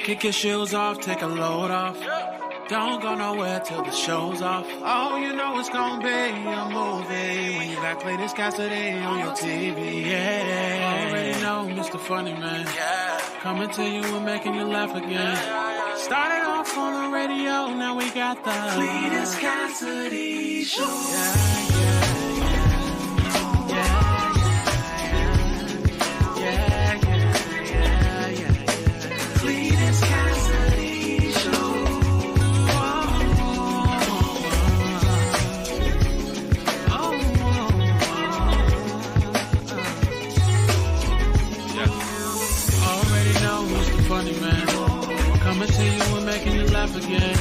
Kick your shoes off, take a load off. Don't go nowhere till the show's off. Oh, you know it's gonna be a movie when you got Cletus Cassidy on your TV. Yeah, already know Mr. Funny Man. Yeah, coming to you and making you laugh again. Started off on the radio, now we got the Cletus Cassidy Show. Cletus Cassidy Show. Already know who's the funny man. Coming to you and making you laugh again.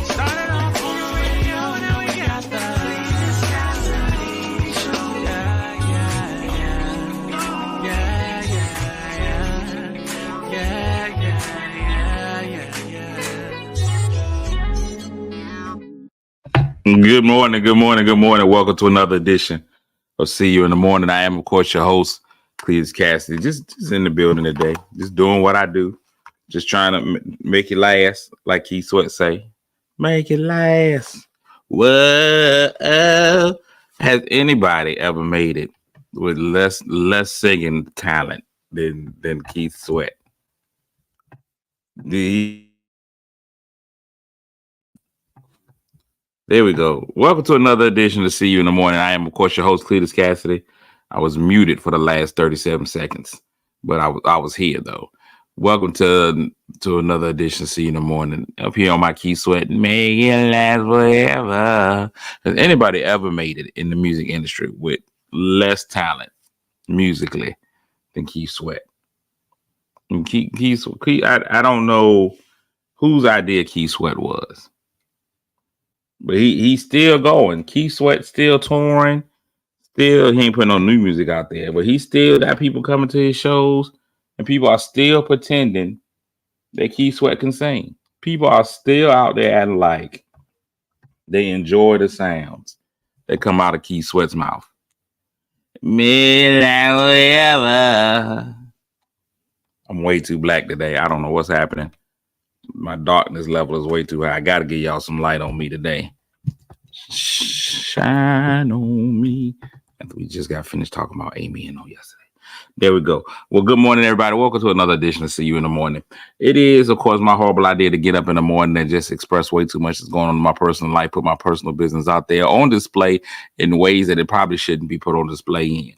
Started off on the radio, now we got the Cletus Cassidy Show. Good morning, good morning, good morning. Welcome to another edition of See You in the Morning. I am, of course, your host, Cletus Cassidy. Just in the building today, just doing what I do, just trying to make it last, like Keith Sweat say, make it last. Well, has anybody ever made it with less singing talent than Keith Sweat? There we go. Welcome to another edition of See You in the Morning. I am, of course, your host, Cletus Cassidy. I was muted for the last 37 seconds, but I was here, though. Welcome to another edition of See You in the Morning. Up here on my Keith Sweat, make it last forever. Has anybody ever made it in the music industry with less talent musically than Keith Sweat? And Keith, I don't know whose idea Keith Sweat was. But he's still going. Keith Sweat still touring. Still, he ain't putting no new music out there. But he still got people coming to his shows. And people are still pretending that Keith Sweat can sing. People are still out there acting like they enjoy the sounds that come out of Keith Sweat's mouth. I'm way too black today. I don't know what's happening. My darkness level is way too high. I got to give y'all some light on me today. Shine on me. And we just got finished talking about Amen on yesterday. There we go. Well, good morning, everybody. Welcome to another edition of See You in the Morning. It is, of course, my horrible idea to get up in the morning and just express way too much that's going on in my personal life, put my personal business out there on display in ways that it probably shouldn't be put on display in.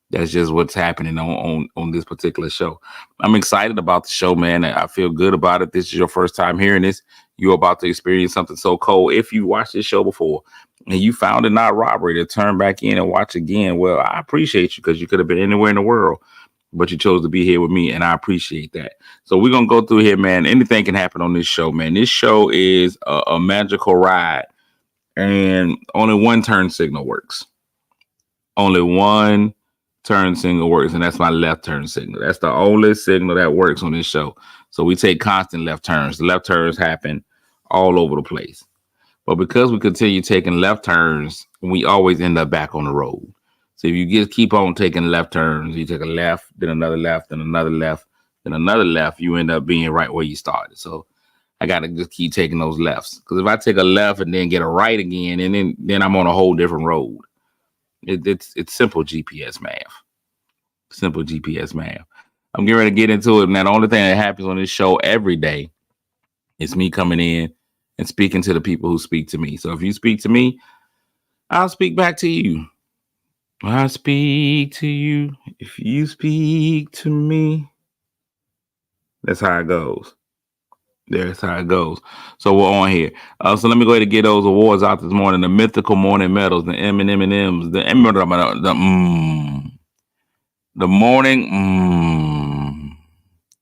That's just what's happening on this particular show. I'm excited about the show, man. I feel good about it. This is your first time hearing this. You're about to experience something so cold. If you watched this show before and you found it not robbery to turn back in and watch again, well, I appreciate you because you could have been anywhere in the world, but you chose to be here with me, and I appreciate that. So we're going to go through here, man. Anything can happen on this show, man. This show is a magical ride, and only one turn signal works. Only one turn signal works, and that's my left turn signal. That's the only signal that works on this show. So we take constant left turns. The left turns happen all over the place. But because we continue taking left turns, we always end up back on the road. So if you just keep on taking left turns, you take a left, then another left, then another left, then another left, you end up being right where you started. So I got to just keep taking those lefts. Because if I take a left and then get a right again, and then I'm on a whole different road. It's simple GPS math. Simple GPS math. I'm getting ready to get into it. Now, the only thing that happens on this show every day is me coming in and speaking to the people who speak to me. So if you speak to me, I'll speak back to you. I speak to you. If you speak to me. That's how it goes. That's how it goes. So we're on here. So let me go ahead and get those awards out this morning. The mythical morning medals, the M&M's, the morning.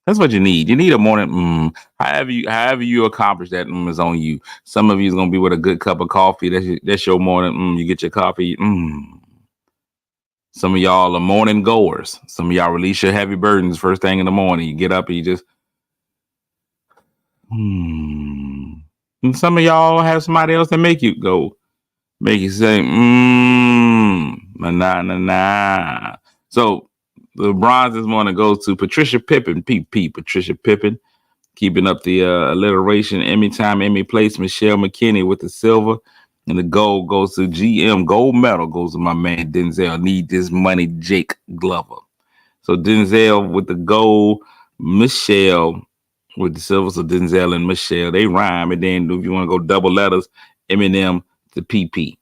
That's what you need. You need a morning. However you accomplish that is on you. Some of you is gonna be with a good cup of coffee. That's your morning. You get your coffee. Some of y'all are morning goers. Some of y'all release your heavy burdens first thing in the morning. You get up and you just. And some of y'all have somebody else that make you go, make you say, nah. So the bronze this morning goes to Patricia Pippen, Patricia Pippen. Keeping up the alliteration. Emmy time, Emmy place. Michelle McKinney with the silver. And the gold goes to GM. Gold medal goes to my man Denzel. Need this money, Jake Glover. So Denzel with the gold. Michelle with the silver. So Denzel and Michelle, they rhyme. And then if you want to go double letters, Eminem to PP.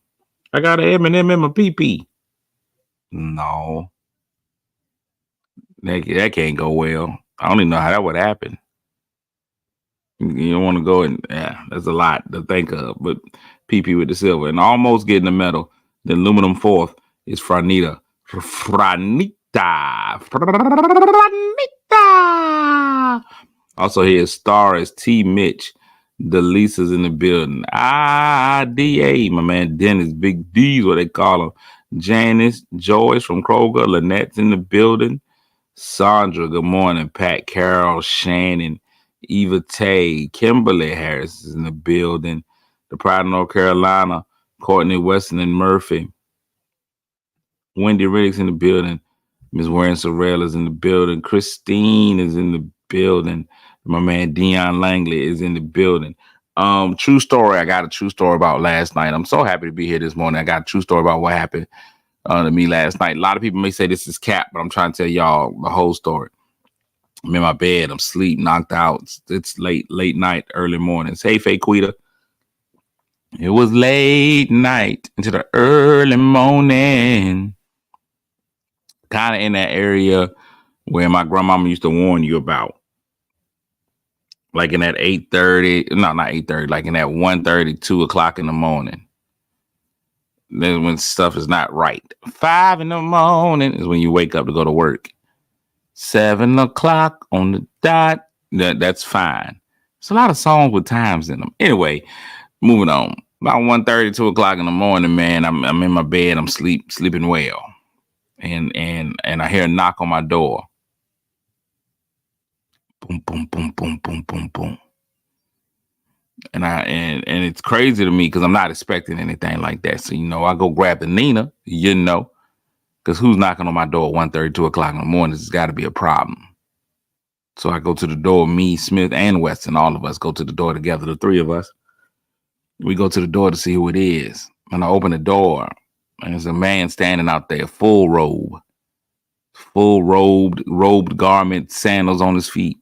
I got an Eminem in my PP. No. That can't go well. I don't even know how that would happen. You don't want to go and there's a lot to think of. But PP with the silver and almost getting the medal. The aluminum fourth is Franita. Also here, star is T. Mitch. The Lisa's in the building. DA, my man Dennis, Big D's what they call him. Janice, Joyce from Kroger, Lynette's in the building. Sandra, good morning. Pat, Carol, Shannon, Eva Tay, Kimberly Harris is in the building. The Pride of North Carolina, Courtney Weston and Murphy. Wendy Riddick's in the building. Ms. Warren Sorrell is in the building. Christine is in the building. My man Dion Langley is in the building. True story. I got a true story about last night. I'm so happy to be here this morning. I got a true story about what happened to me last night. A lot of people may say this is cap, but I'm trying to tell y'all the whole story. I'm in my bed. I'm asleep, knocked out. It's late night, early mornings. Hey, Faquita. It was late night into the early morning. Kind of in that area where my grandmama used to warn you about. Like in that 8:30, no, not 8:30, like in that 1:30, 2 o'clock in the morning. Then when stuff is not right. 5 in the morning is when you wake up to go to work. 7 o'clock on the dot. That's fine. It's a lot of songs with times in them. Anyway, moving on. About 1:30, 2 o'clock in the morning, man, I'm in my bed. I'm sleeping well. And I hear a knock on my door. Boom, boom, boom, boom, boom, boom, boom. And it's crazy to me because I'm not expecting anything like that. So, I go grab the Nina, because who's knocking on my door at 1:30, 2 o'clock in the morning? It's got to be a problem. So I go to the door, me, Smith, and Weston, all of us go to the door together, the three of us. We go to the door to see who it is. And I open the door, and there's a man standing out there, full robed garment, sandals on his feet.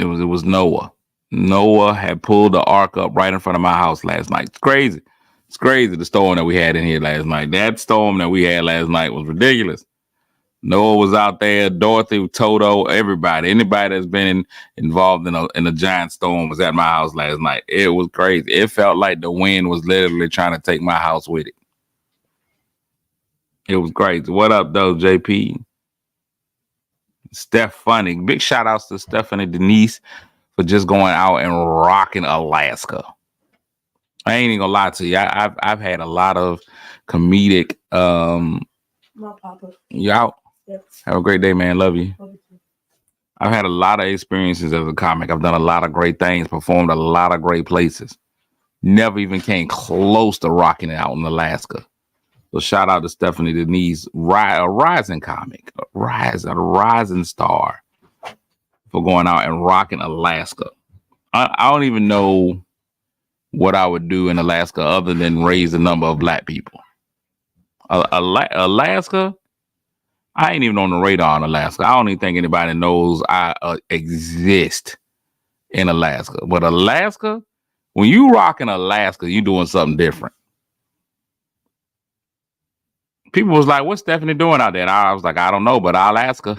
It was Noah. Noah had pulled the ark up right in front of my house last night. It's crazy. It's crazy, the storm that we had in here last night. That storm that we had last night was ridiculous. Noah was out there, Dorothy, Toto, everybody. Anybody that's been involved in a giant storm was at my house last night. It was crazy. It felt like the wind was literally trying to take my house with it. It was crazy. What up, though, JP? Steph Funny. Big shout outs to Stephanie Denise for just going out and rocking Alaska. I ain't even gonna lie to you. I've had a lot of comedic. My papa. You out? Yep. Have a great day, man. Love you. I've had a lot of experiences as a comic. I've done a lot of great things, performed a lot of great places. Never even came close to rocking it out in Alaska. So shout out to Stephanie Denise, a rising comic, a rising star for going out and rocking Alaska. I don't even know what I would do in Alaska other than raise the number of black people. Alaska, I ain't even on the radar in Alaska. I don't even think anybody knows I exist in Alaska. But Alaska, when you rock in Alaska, you doing something different. People was like, what's Stephanie doing out there? And I was like, I don't know, but I'll ask her.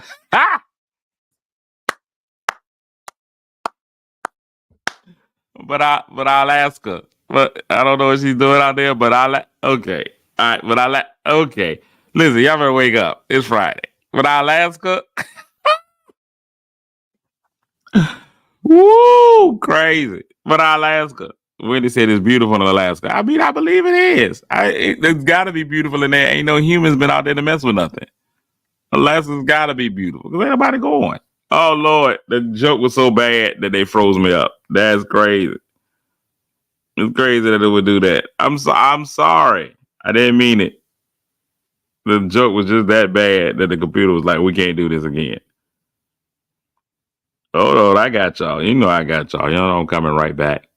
But I'll ask her. But I don't know what she's doing out there, but okay. All right, but okay. Listen, y'all better wake up. It's Friday. But I'll ask her. Woo, crazy. But I'll ask her. Wendy said it's beautiful in Alaska. I mean, I believe it is. It's got to be beautiful in there. Ain't no humans been out there to mess with nothing. Alaska's got to be beautiful because ain't nobody going. Oh, Lord. The joke was so bad that they froze me up. That's crazy. It's crazy that it would do that. I'm sorry. I didn't mean it. The joke was just that bad that the computer was like, we can't do this again. Hold on, I got y'all. You know I got y'all. You know I'm coming right back.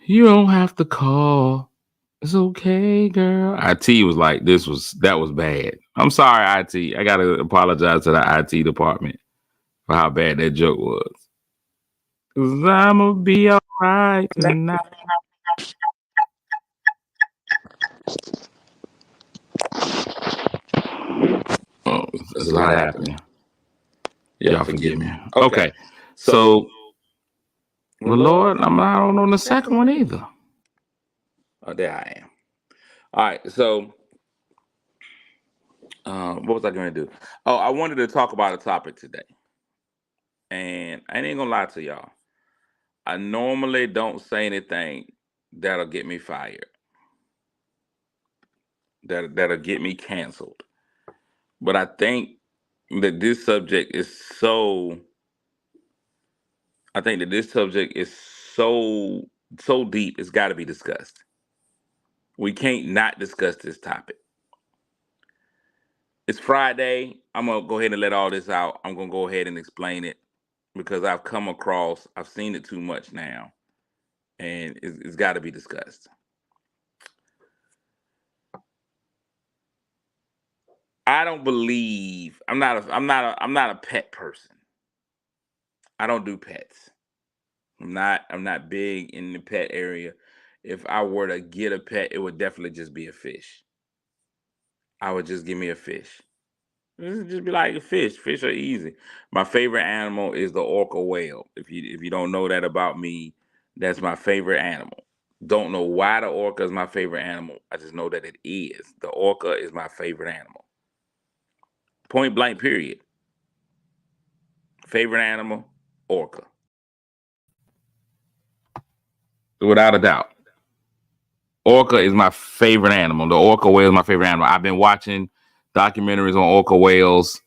You don't have to call. It's okay, girl. IT was like, that was bad. I'm sorry, IT. I gotta apologize to the IT department for how bad that joke was. Cause I'ma be alright tonight. Oh, there's a lot happening. Y'all forgive me. Okay. So well, Lord, I don't know the second one either. Oh, there I am. All right. So what was I going to do? Oh, I wanted to talk about a topic today. And I ain't gonna lie to y'all. I normally don't say anything that'll get me fired. That'll get me canceled. But I think that this subject is so deep, it's got to be discussed. We can't not discuss this topic. It's Friday. I'm going to go ahead and let all this out. I'm going to go ahead and explain it because I've seen it too much now, and it's got to be discussed. I don't believe I'm not a pet person. I don't do pets. I'm not big in the pet area. If I were to get a pet, it would definitely just be a fish. I would just give me a fish. Just be like a fish. Fish are easy. My favorite animal is the orca whale. If you don't know that about me, that's my favorite animal. Don't know why the orca is my favorite animal. I just know that it is. The orca is my favorite animal. Point blank, period. Favorite animal, orca. Without a doubt. Orca is my favorite animal. The orca whale is my favorite animal. I've been watching documentaries on orca whales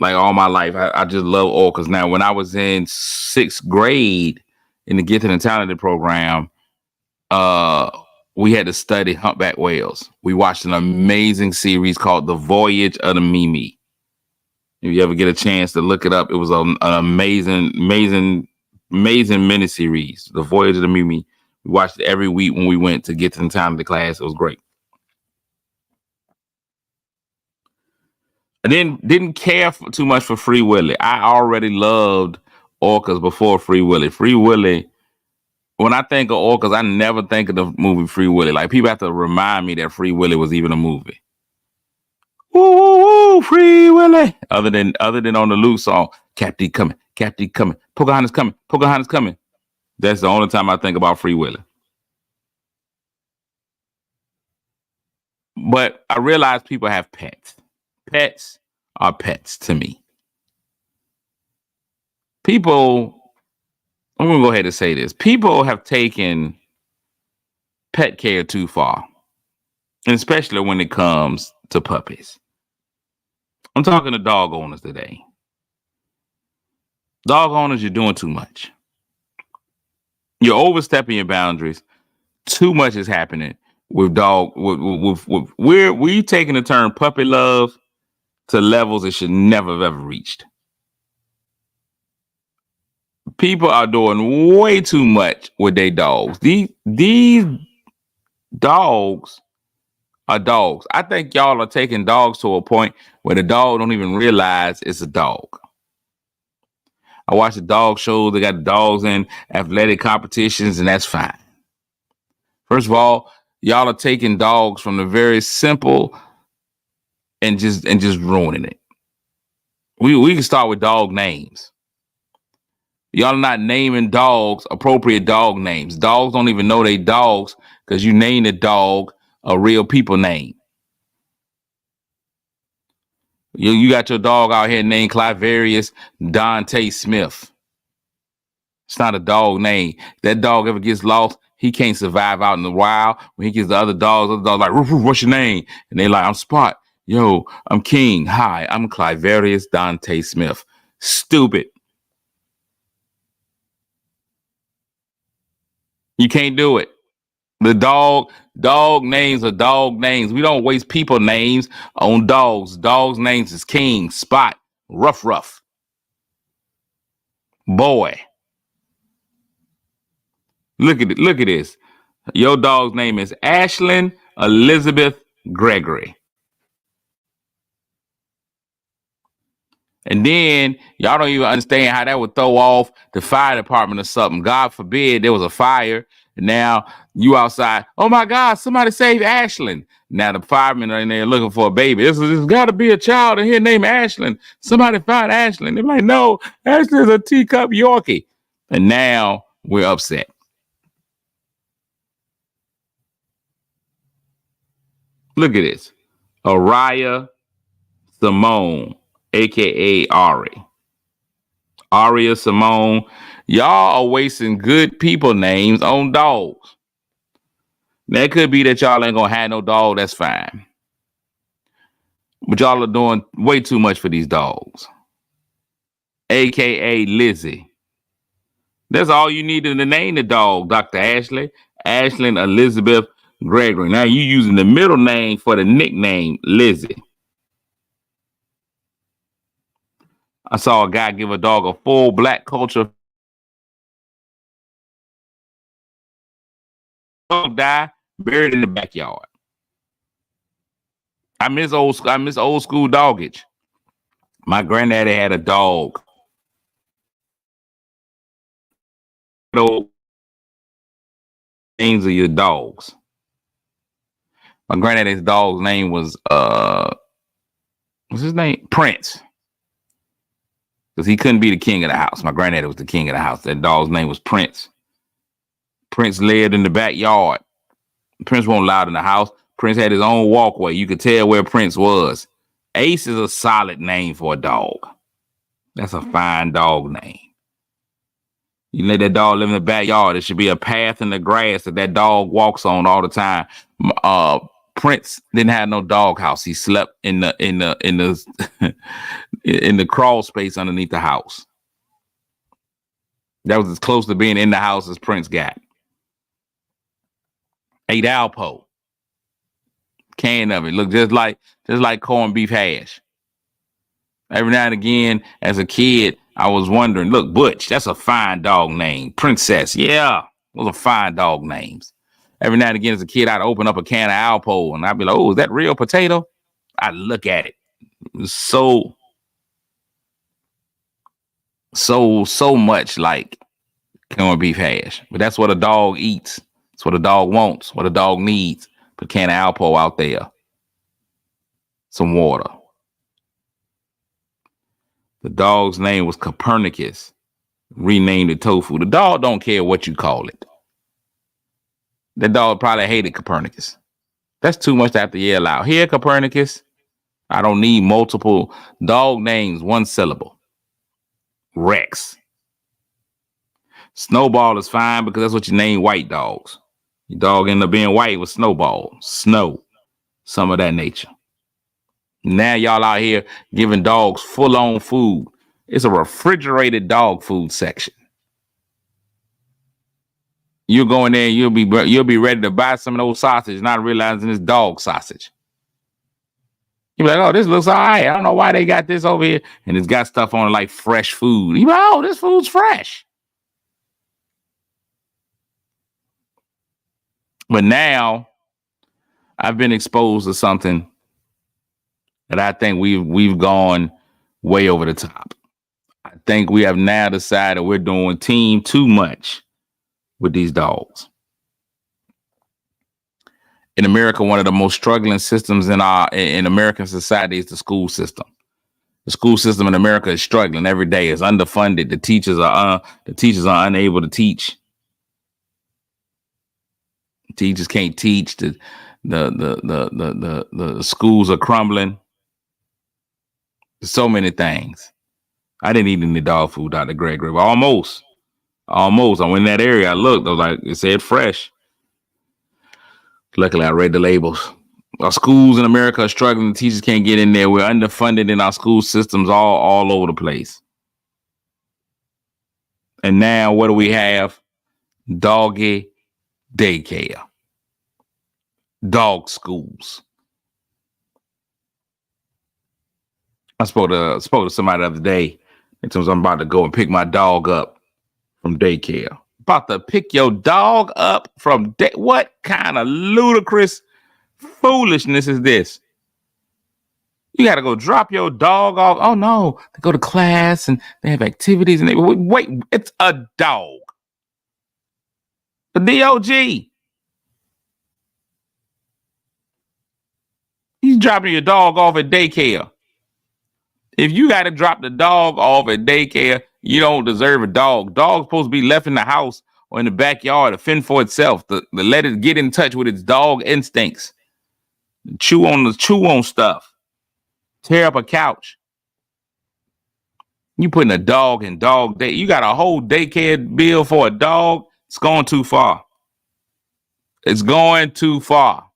like all my life. I just love orcas. Now, when I was in 6th grade in the Gifted and Talented program, we had to study humpback whales. We watched an amazing series called The Voyage of the Mimi. If you ever get a chance to look it up, it was an amazing miniseries, The Voyage of the Mimi. We watched it every week when we went to Gifted and Talented class. It was great. I didn't care too much for Free Willy. I already loved orcas before Free Willy. Free Willy, when I think of orcas, I never think of the movie Free Willy. Like, people have to remind me that Free Willy was even a movie. Woo, Free Willy. Other than on the Luke song, Captain coming, Pocahontas coming. That's the only time I think about Free Willy. But I realize people have pets. Pets are pets to me. People, I'm going to go ahead and say this. People have taken pet care too far, and especially when it comes to puppies. I'm talking to dog owners today. Dog owners, you're doing too much. You're overstepping your boundaries. Too much is happening with dog. We're taking the term puppy love to levels it should never have ever reached. People are doing way too much with their dogs. These dogs are dogs. I think y'all are taking dogs to a point where the dog don't even realize it's a dog. I watch the dog shows. They got dogs in athletic competitions, and that's fine. First of all, y'all are taking dogs from the very simple and just ruining it. We can start with dog names. Y'all are not naming dogs appropriate dog names. Dogs don't even know they dogs because you named the dog a real people name. You got your dog out here named Cliverius Dante Smith. It's not a dog name. That dog ever gets lost, he can't survive out in the wild. When he gets the other dogs like, roof, what's your name? And they like, I'm Spot. Yo, I'm King. Hi, I'm Cliverius Dante Smith. Stupid. You can't do it. The dog names are dog names. We don't waste people names on dogs. Dogs names is King, Spot, Ruff. Boy. Look at it. Look at this. Your dog's name is Ashlyn Elizabeth Gregory. And then y'all don't even understand how that would throw off the fire department or something. God forbid there was a fire. And now you outside. Oh my God, somebody save Ashlyn. Now the firemen are in there looking for a baby. There's got to be a child in here named Ashlyn. Somebody find Ashlyn. They're like, no, Ashlyn's a teacup Yorkie. And now we're upset. Look at this. Araya Simone, a.k.a. Ari. Aria Simone. Y'all are wasting good people names on dogs. Now, it could be that y'all ain't going to have no dog. That's fine. But y'all are doing way too much for these dogs. A.k.a. Lizzie. That's all you needed to name the dog, Dr. Ashley. Ashlyn Elizabeth Gregory. Now you using the middle name for the nickname Lizzie. I saw a guy give a dog a full black culture. Dog die buried in the backyard. I miss old school doggage. My granddaddy had a dog. Those names of your dogs. My granddaddy's dog's name was what's his name? Prince. Because he couldn't be the king of the house. My granddaddy was the king of the house. That dog's name was Prince. Prince lived in the backyard. Prince wasn't allowed in the house. Prince had his own walkway. You could tell where Prince was. Ace is a solid name for a dog. That's a fine dog name. You let that dog live in the backyard. There should be a path in the grass that dog walks on all the time. Prince didn't have no dog house. He slept in the in the crawl space underneath the house. That was as close to being in the house as Prince got. Ate Alpo. Can of it. Looked just like corned beef hash. Every now and again, as a kid, I was wondering, look, Butch, that's a fine dog name. Princess, yeah, those are fine dog names. Every now and again, as a kid, I'd open up a can of Alpo and I'd be like, oh, is that real potato? I'd look at it. It was so much like corned beef hash. But that's what a dog eats. That's what a dog wants, what a dog needs. Put a can of Alpo out there. Some water. The dog's name was Copernicus. Renamed it Tofu. The dog don't care what you call it. That dog probably hated Copernicus. That's too much to have to yell out. Here, Copernicus. I don't need multiple dog names, one syllable. Rex. Snowball is fine because that's what you name white dogs. Your dog ended up being white with Snowball. Snow. Some of that nature. Now y'all out here giving dogs full-on food. It's a refrigerated dog food section. You'll go in there and you'll be ready to buy some of those sausage, not realizing it's dog sausage. You'll be like, oh, this looks all right. I don't know why they got this over here. And it's got stuff on it like fresh food. You'll be like, oh, this food's fresh. But now I've been exposed to something that I think we've gone way over the top. I think we have now decided we're doing team too much with these dogs. In America, one of the most struggling systems in American society is the school system. The school system in America is struggling every day. It's underfunded. The teachers are unable to teach. Teachers can't teach. The schools are crumbling. So many things. I didn't eat any dog food, Dr. Gregory, but almost. I went in that area. I looked. I was like, it said fresh. Luckily, I read the labels. Our schools in America are struggling. The teachers can't get in there. We're underfunded in our school systems all over the place. And now what do we have? Doggy daycare. Dog schools. I spoke to somebody the other day In terms, I'm about to go and pick my dog up from daycare. About to pick your dog up from what kind of ludicrous foolishness is this? You got to go drop your dog off. Oh no, they go to class and they have activities and wait, it's a dog. A dog. He's dropping your dog off at daycare. If you got to drop the dog off at daycare, you don't deserve a dog. Dog's supposed to be left in the house or in the backyard to fend for itself, to let it get in touch with its dog instincts. Chew on stuff. Tear up a couch. You putting a dog in dog day. You got a whole daycare bill for a dog. It's going too far. It's going too far.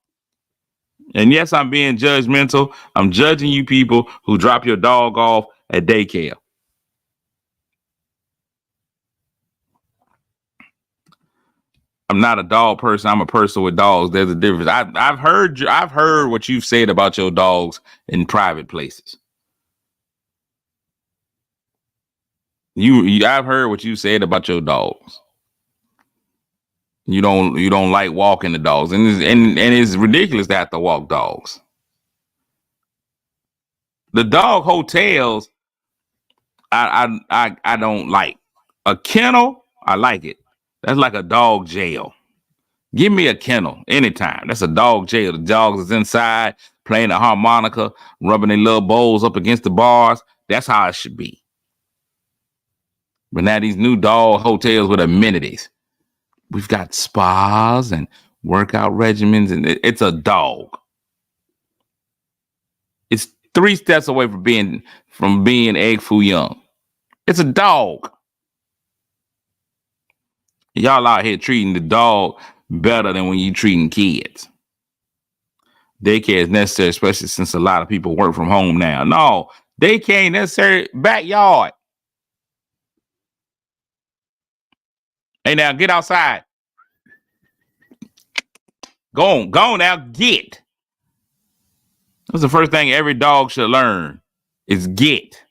And yes, I'm being judgmental. I'm judging you people who drop your dog off at daycare. I'm not a dog person. I'm a person with dogs. There's a difference. I've heard what you've said about your dogs in private places. I've heard what you said about your dogs. You don't like walking the dogs, and it's ridiculous to have to walk dogs. The dog hotels, I don't like. A kennel, I like it. That's like a dog jail. Give me a kennel anytime. That's a dog jail. The dogs is inside playing the harmonica, rubbing their little bowls up against the bars. That's how it should be. But now these new dog hotels with amenities. We've got spas and workout regimens, and it's a dog. It's 3 steps away from being egg foo young. It's a dog. Y'all out here treating the dog better than when you treating kids. Daycare is necessary, especially since a lot of people work from home now. No, daycare ain't necessary. Backyard. Hey, now get outside. Go on now, get. That's the first thing every dog should learn is get.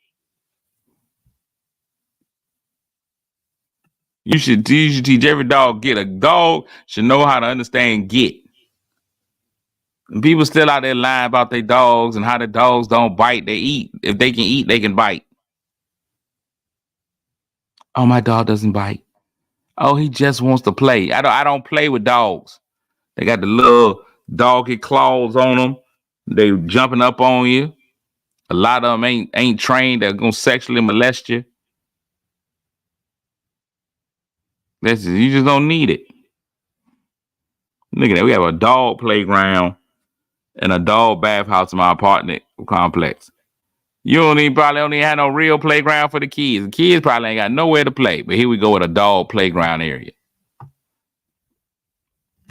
You should teach every dog get. A dog should know how to understand get. And people still out there lying about their dogs and how the dogs don't bite. They eat. If they can eat, they can bite. Oh, my dog doesn't bite. Oh, he just wants to play. I don't play with dogs. They got the little doggy claws on them. They jumping up on you. A lot of them ain't trained. They're gonna sexually molest you. You just don't need it. Look at that. We have a dog playground and a dog bathhouse in my apartment complex. You probably don't even have no real playground for the kids. The kids probably ain't got nowhere to play. But here we go with a dog playground area.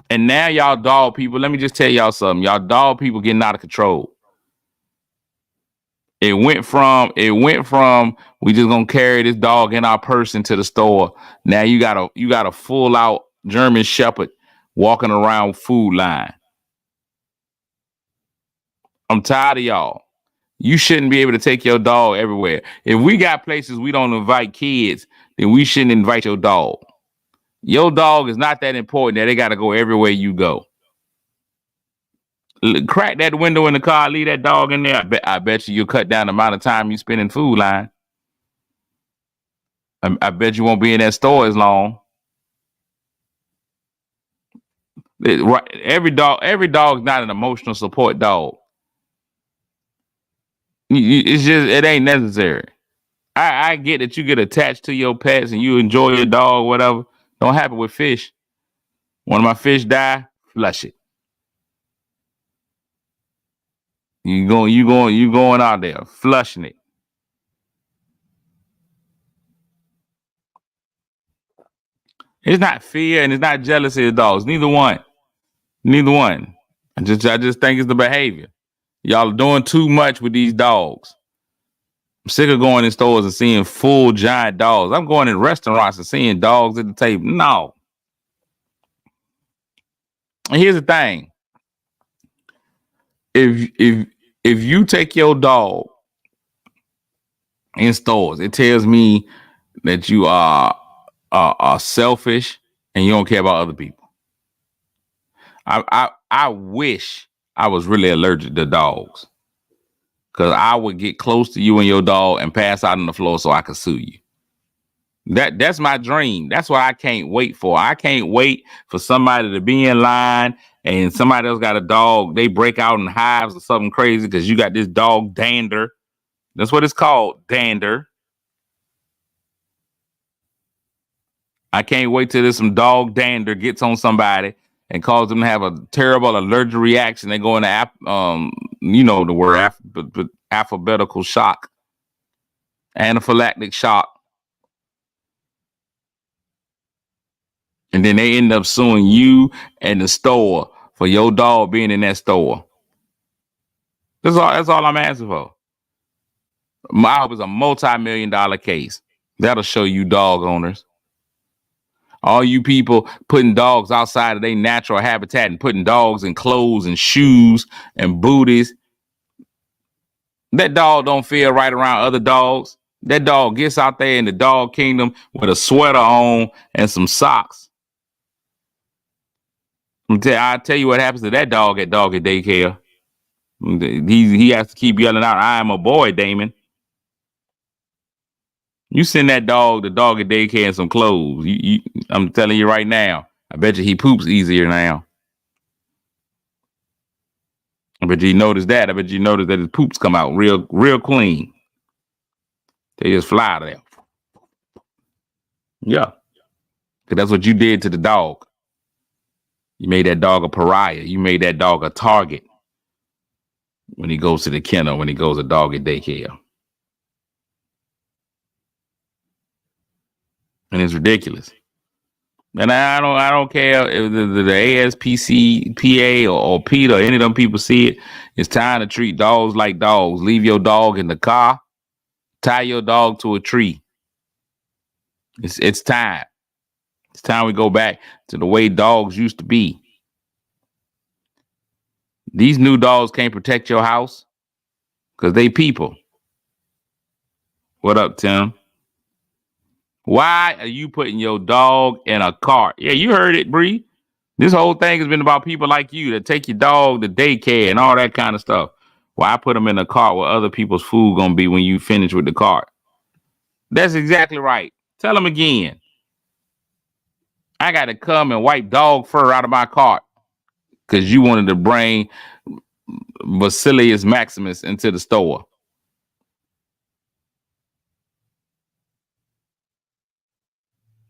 And now y'all dog people, let me just tell y'all something. Y'all dog people getting out of control. It went from we just gonna carry this dog in our purse into the store. Now you got a full out German Shepherd walking around food line. I'm tired of y'all. You shouldn't be able to take your dog everywhere. If we got places we don't invite kids, then we shouldn't invite your dog. Your dog is not that important that they got to go everywhere you go. Crack that window in the car, leave that dog in there. I bet you'll cut down the amount of time you spend in food line. I bet you won't be in that store as long. Every dog is not an emotional support dog. It's just, it ain't necessary. I get that you get attached to your pets and you enjoy your dog, whatever. Don't happen with fish. One of my fish die, flush it. You going out there, flushing it. It's not fear and it's not jealousy of dogs. Neither one. I just think it's the behavior. Y'all are doing too much with these dogs. I'm sick of going in stores and seeing full giant dogs. I'm going in restaurants and seeing dogs at the table. No. And here's the thing. If you take your dog in stores. It tells me that you are selfish and you don't care about other people. I wish I was really allergic to dogs, because I would get close to you and your dog and pass out on the floor so I could sue you. That's my dream. That's what I can't wait for. I can't wait for somebody to be in line and somebody else got a dog. They break out in hives or something crazy because you got this dog dander. That's what it's called, dander. I can't wait till there's some dog dander gets on somebody and cause them to have a terrible allergic reaction. They go into you know the word alphabetical shock, anaphylactic shock. And then they end up suing you and the store for your dog being in that store. That's all I'm asking for. I hope it's a multi-million-dollar case. That'll show you dog owners. All you people putting dogs outside of their natural habitat and putting dogs in clothes and shoes and booties. That dog don't feel right around other dogs. That dog gets out there in the dog kingdom with a sweater on and some socks. I'll tell you what happens to that dog at doggy daycare. He has to keep yelling out, "I am a boy, Damon." You send that dog to doggy daycare in some clothes. I'm telling you right now, I bet you he poops easier now. I bet you notice that. I bet you notice that his poops come out real clean. They just fly out of there. Yeah. Because that's what you did to the dog. You made that dog a pariah. You made that dog a target when he goes to the kennel, when he goes to doggy daycare. And it's ridiculous. And I don't care if the ASPCA or PETA or any of them people see it. It's time to treat dogs like dogs. Leave your dog in the car. Tie your dog to a tree. It's time. It's time we go back to the way dogs used to be. These new dogs can't protect your house because they people. What up, Tim? Why are you putting your dog in a cart? Yeah, you heard it, Bree. This whole thing has been about people like you that take your dog to daycare and all that kind of stuff. Why put them in a cart where other people's food gonna be when you finish with the cart? That's exactly right. Tell them again. I got to come and wipe dog fur out of my cart because you wanted to bring Bacillus Maximus into the store.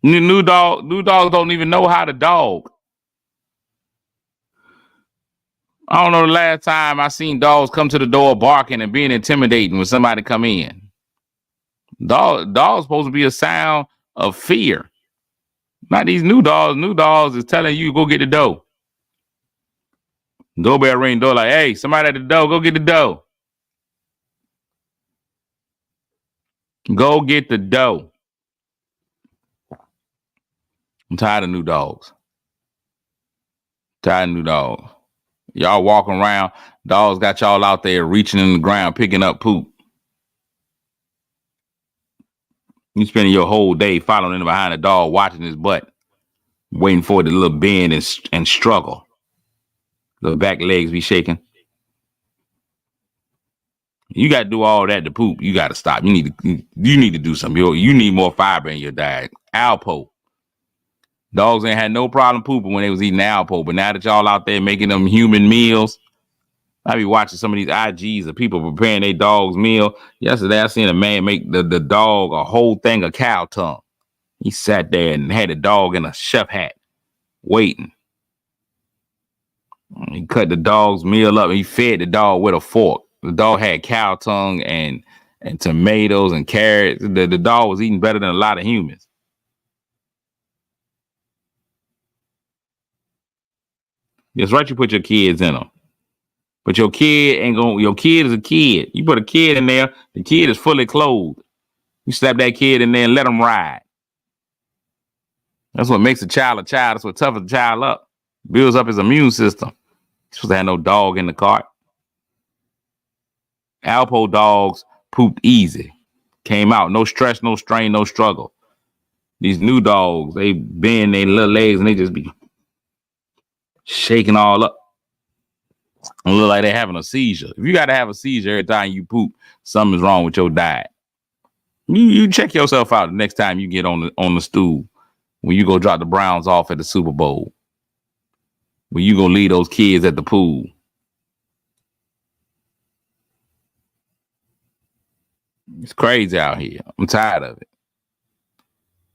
New dogs don't even know how to dog. I don't know the last time I seen dogs come to the door barking and being intimidating when somebody come in. Dogs supposed to be a sound of fear. Not these new dogs. New dogs is telling you go get the dough. Doorbell ring door like, hey, somebody at the door, go get the dough. Go get the dough. I'm tired of new dogs. Tired of new dogs. Y'all walking around, dogs got y'all out there reaching in the ground, picking up poop. You spending your whole day following in behind a dog, watching his butt, waiting for it to little bend and struggle. The back legs be shaking. You got to do all that to poop. You got to stop. You need to do something. You need more fiber in your diet. Alpo. Dogs ain't had no problem pooping when they was eating Alpo, but now that y'all out there making them human meals, I be watching some of these IGs of people preparing their dog's meal. Yesterday, I seen a man make the dog a whole thing of cow tongue. He sat there and had a dog in a chef hat, waiting. He cut the dog's meal up. And he fed the dog with a fork. The dog had cow tongue and tomatoes and carrots. The dog was eating better than a lot of humans. It's right you put your kids in them. But your kid ain't going. Your kid is a kid. You put a kid in there, the kid is fully clothed. You slap that kid in there and let them ride. That's what makes a child a child. That's what toughens a child up. Builds up his immune system. You're supposed to have no dog in the cart. Alpo dogs pooped easy. came out. No stress, no strain, no struggle. These new dogs, they bend their little legs and they just be shaking all up. And look like they're having a seizure. If you got to have a seizure every time you poop, something's wrong with your diet. You check yourself out the next time you get on the stool when you go drop the Browns off at the Super Bowl. When you go leave those kids at the pool. It's crazy out here. I'm tired of it.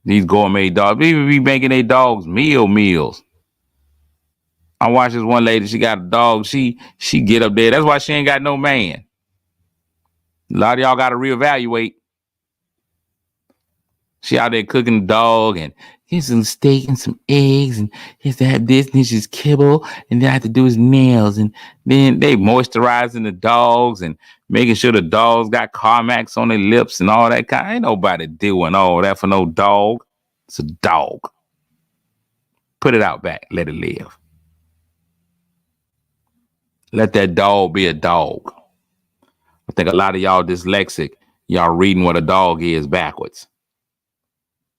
These gourmet dogs, people be making their dogs meals. I watched this one lady, she got a dog. She get up there. That's why she ain't got no man. A lot of y'all got to reevaluate. She out there cooking the dog and here's some steak and some eggs and here's to have this and here's just kibble and then I have to do his nails and then they moisturizing the dogs and making sure the dogs got Carmex on their lips and all that kind. Ain't nobody doing all that for no dog. It's a dog. Put it out back. Let it live. Let that dog be a dog. I think a lot of y'all dyslexic. Y'all reading what a dog is backwards.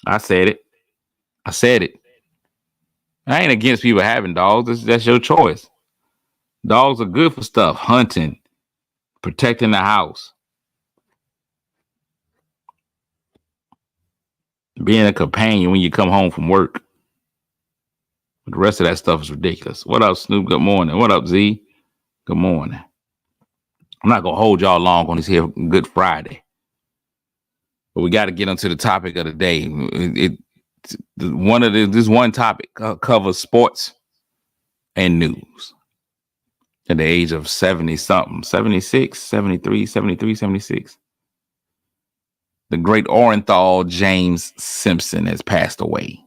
I said it. I ain't against people having dogs. That's your choice. Dogs are good for stuff. Hunting. Protecting the house. Being a companion when you come home from work. But the rest of that stuff is ridiculous. What up, Snoop? Good morning. What up, Z? Good morning. I'm not going to hold y'all long on this here Good Friday. But we got to get into the topic of the day. This one topic covers sports and news. At the age of 70-something, 76, 73, 76. The great Orenthal James Simpson has passed away.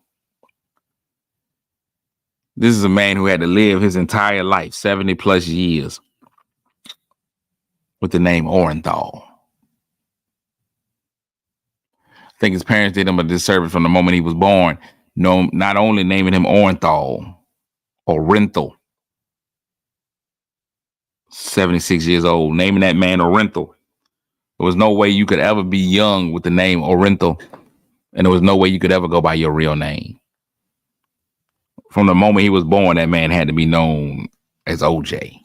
This is a man who had to live his entire life, 70 plus years, with the name Orenthal. I think his parents did him a disservice from the moment he was born. No, not only naming him Orenthal or Orenthal, 76 years old, naming that man Orenthal. There was no way you could ever be young with the name Orenthal, and there was no way you could ever go by your real name. From the moment he was born, that man had to be known as OJ.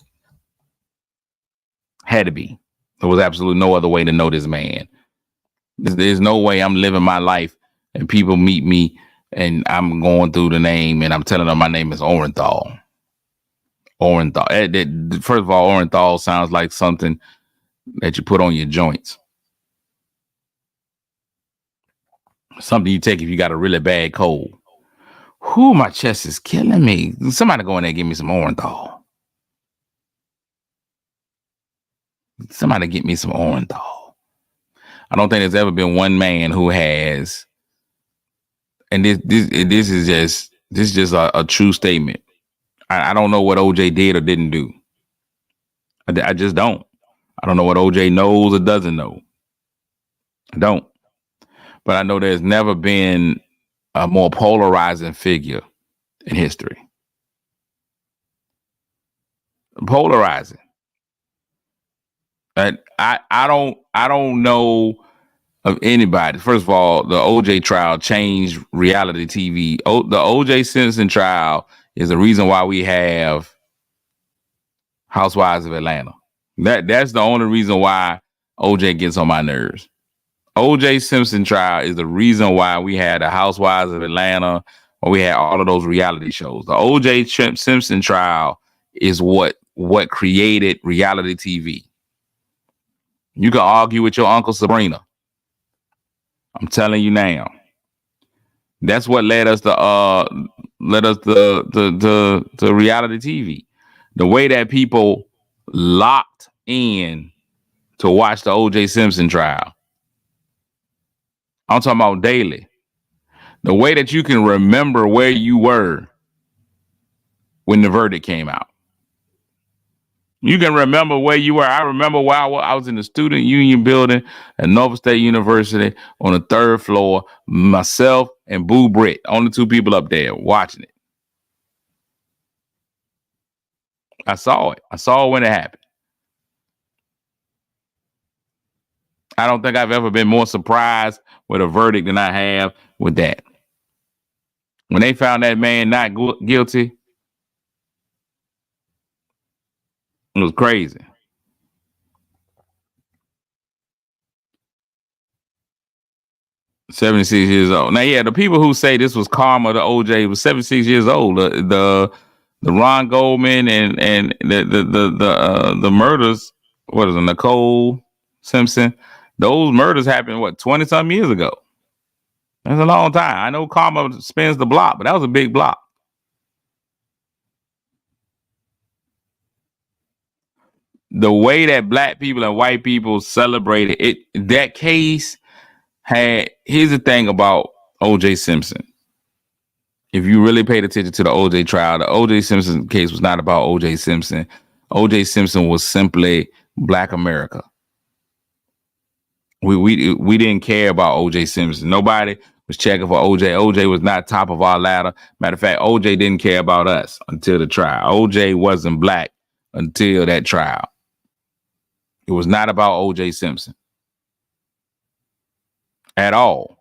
Had to be. There was absolutely no other way to know this man. There's no way I'm living my life and people meet me and I'm going through the name and I'm telling them my name is Orenthal. Orenthal. First of all, Orenthal sounds like something that you put on your joints. Something you take if you got a really bad cold. Whoo, my chest is killing me. Somebody go in there and give me some Orenthal. Somebody get me some Orenthal. I don't think there's ever been one man who has, and this is just a true statement. I don't know what OJ did or didn't do. I just don't. I don't know what OJ knows or doesn't know. I don't. But I know there's never been a more polarizing figure in history. Polarizing. I don't know of anybody. First of all, the OJ trial changed reality TV. The OJ Simpson trial is the reason why we have Housewives of Atlanta. That's the only reason why OJ gets on my nerves. OJ Simpson trial is the reason why we had the Housewives of Atlanta, or we had all of those reality shows. The OJ Simpson trial is what created reality TV. You can argue with your Uncle Sabrina. I'm telling you now. That's what led us to reality TV. The way that people locked in to watch the OJ Simpson trial. I'm talking about daily. The way that you can remember where you were when the verdict came out. You can remember where you were. I remember while I was in the student union building at Nova State University on the 3rd floor, myself and Boo Britt, only 2 people up there watching it. I saw it. I saw it when it happened. I don't think I've ever been more surprised with a verdict than I have with that. When they found that man not guilty, it was crazy. $76 old. Now, yeah, the people who say this was karma to OJ was 76 years old. The Ron Goldman and the murders. What is it? Nicole Simpson. Those murders happened 20-something years ago. That's a long time. I know karma spins the block, but that was a big block. The way that black people and white people celebrated it, that case had. Here's the thing about O.J. Simpson. If you really paid attention to the O.J. trial, the O.J. Simpson case was not about O.J. Simpson. O.J. Simpson was simply Black America. We didn't care about O.J. Simpson. Nobody was checking for O.J. O.J. was not top of our ladder. Matter of fact, O.J. didn't care about us until the trial. O.J. wasn't black until that trial. It was not about O.J. Simpson at all.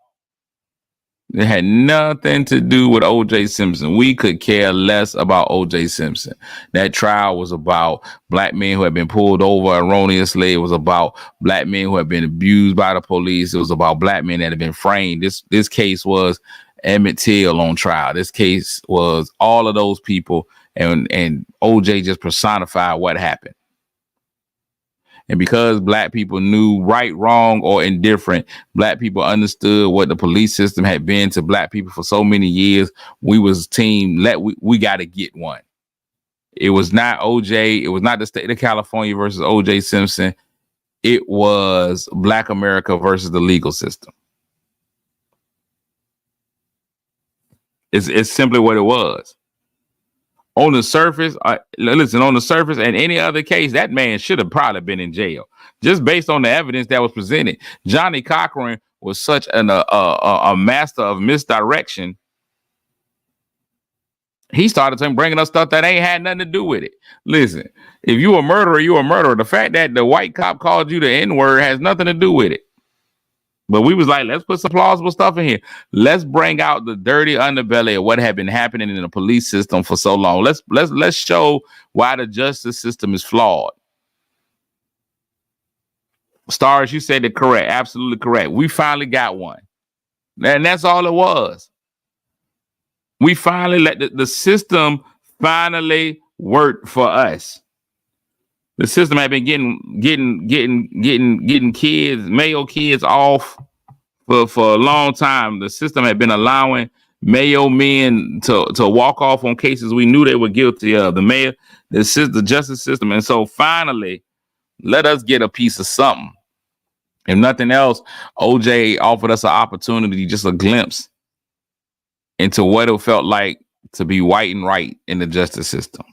It had nothing to do with O.J. Simpson. We could care less about O.J. Simpson. That trial was about black men who had been pulled over erroneously. It was about black men who had been abused by the police. It was about black men that had been framed. This case was Emmett Till on trial. This case was all of those people, and O.J. just personified what happened. And because black people knew right, wrong, or indifferent, black people understood what the police system had been to black people for so many years. We was team, we got to get one. It was not OJ. It was not the state of California versus OJ Simpson. It was Black America versus the legal system. It's simply what it was. On the surface, listen, on the surface and any other case, that man should have probably been in jail just based on the evidence that was presented. Johnny Cochran was such a master of misdirection. He started bringing us stuff that ain't had nothing to do with it. Listen, if you a murderer, you a murderer. The fact that the white cop called you the N-word has nothing to do with it. But we was like, let's put some plausible stuff in here. Let's bring out the dirty underbelly of what had been happening in the police system for so long. Let's show why the justice system is flawed. Stars, you said it correct. Absolutely correct. We finally got one. And that's all it was. We finally let the system finally work for us. The system had been getting kids, male kids off for a long time. The system had been allowing male men to walk off on cases we knew they were guilty of. The justice system. And so finally, let us get a piece of something. If nothing else, OJ offered us an opportunity, just a glimpse into what it felt like to be white and right in the justice system.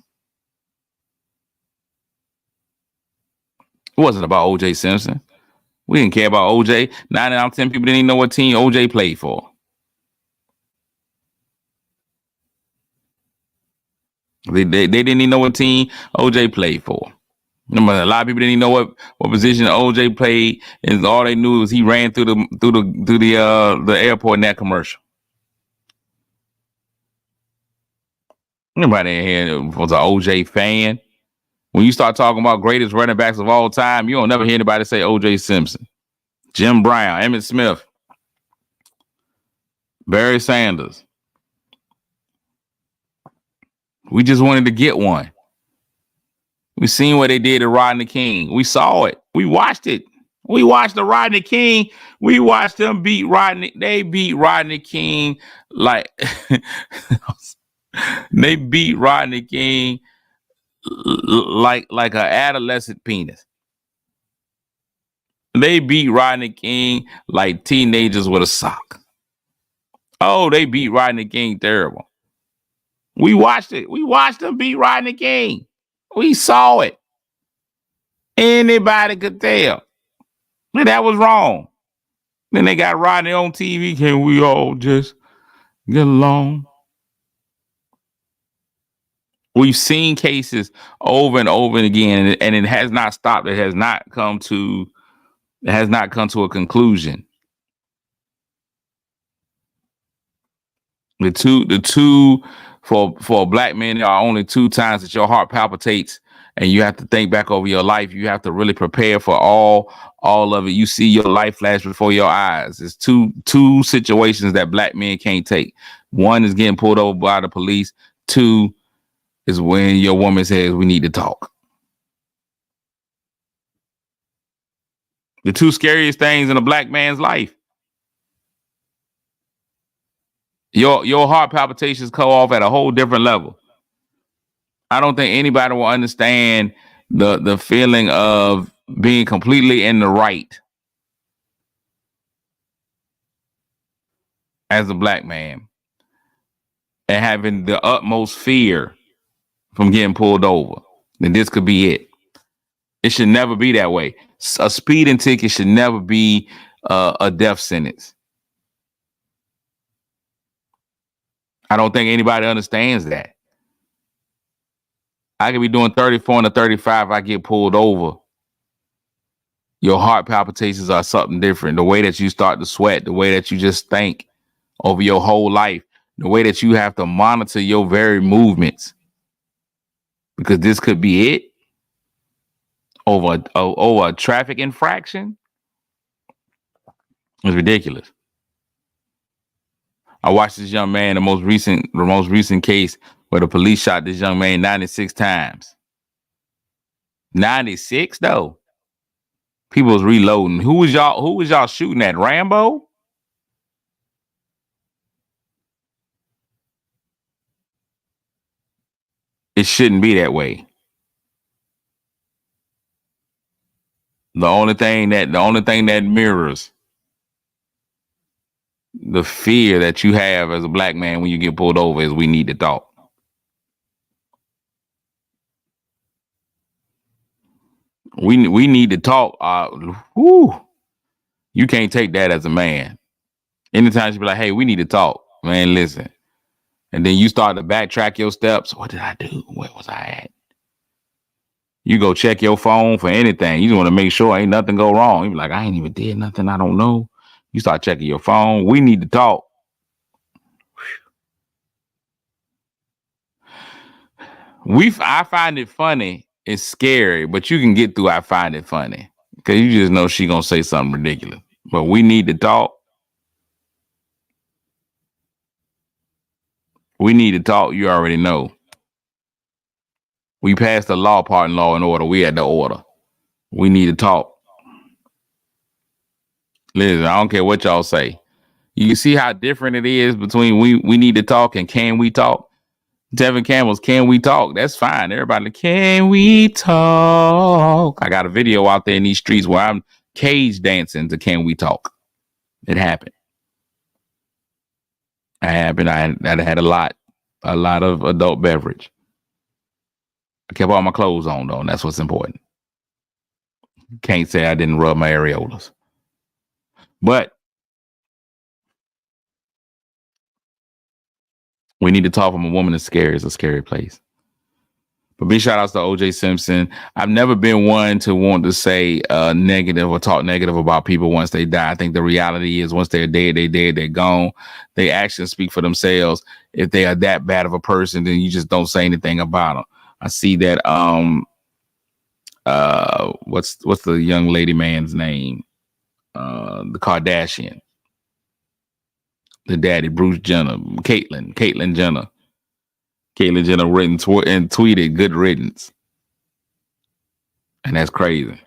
It wasn't about O.J. Simpson. We didn't care about O.J. 9 out of 10 people didn't even know what team O.J. played for. They didn't even know what team O.J. played for. A lot of people didn't even know what position O.J. played, and all they knew was he ran through the airport in that commercial. Nobody in here was an O.J. fan. When you start talking about greatest running backs of all time, you don't never hear anybody say O.J. Simpson, Jim Brown, Emmitt Smith, Barry Sanders. We just wanted to get one. We seen what they did to Rodney King. We saw it. We watched it. We watched the Rodney King. We watched them beat Rodney. They beat Rodney King like they beat Rodney King like an adolescent penis. They beat Rodney King like teenagers with a sock. Oh, they beat Rodney King terrible. We watched it. We watched them beat Rodney King. We saw it. Anybody could tell that was wrong. Then they got Rodney on TV. Can we all just get along? We've seen cases over and over again, and it has not stopped. It has not come to It has not come to a conclusion. The two for a black man, there are only 2 times that your heart palpitates, and you have to think back over your life. You have to really prepare for all of it. You see your life flash before your eyes. It's two situations that black men can't take. One is getting pulled over by the police. 2 is when your woman says we need to talk. The 2 scariest things in a black man's life. Your heart palpitations go off at a whole different level. I don't think anybody will understand the feeling of being completely in the right as a black man and having the utmost fear from getting pulled over. Then this could be it. It should never be that way. A speeding ticket should never be a death sentence. I don't think anybody understands that. I could be doing 34 and a 35. I get pulled over. Your heart palpitations are something different. The way that you start to sweat, the way that you just think over your whole life, the way that you have to monitor your very movements, because this could be it over a traffic infraction. It's ridiculous. I watched this young man, the most recent case where the police shot this young man 96 times. 96 though. People was reloading. Who was y'all shooting at? Rambo? It shouldn't be that way. The only thing that mirrors the fear that you have as a black man when you get pulled over is we need to talk. We need to talk. You can't take that as a man. Anytime you be like, hey, we need to talk. Man, listen. And then you start to backtrack your steps. What did I do? Where was I at? You go check your phone for anything. You just want to make sure ain't nothing go wrong. You be like, I ain't even did nothing. I don't know. You start checking your phone. We need to talk. I find it funny. It's scary, but you can get through. I find it funny because you just know she gonna say something ridiculous. But we need to talk. We need to talk. You already know. We passed the law part in Law and Order. We had the order. We need to talk. Listen, I don't care what y'all say. You see how different it is between we need to talk and can we talk? Tevin Campbell's Can We Talk? That's fine. Everybody, can we talk? I got a video out there in these streets where I'm cage dancing to Can We Talk. It happened. I had a lot of adult beverage. I kept all my clothes on though, and that's what's important. Can't say I didn't rub my areolas. But we need to talk from a woman that's scary. It's a scary place. But big shout outs to OJ Simpson. I've never been one to want to say negative or talk negative about people once they die. I think the reality is once they're dead, they're gone. Their actions speak for themselves. If they are that bad of a person, then you just don't say anything about them. I see that. What's the young lady man's name? The Kardashian. The daddy, Bruce Jenner, Caitlyn Jenner. Caitlyn Jenner written and tweeted good riddance. And that's crazy.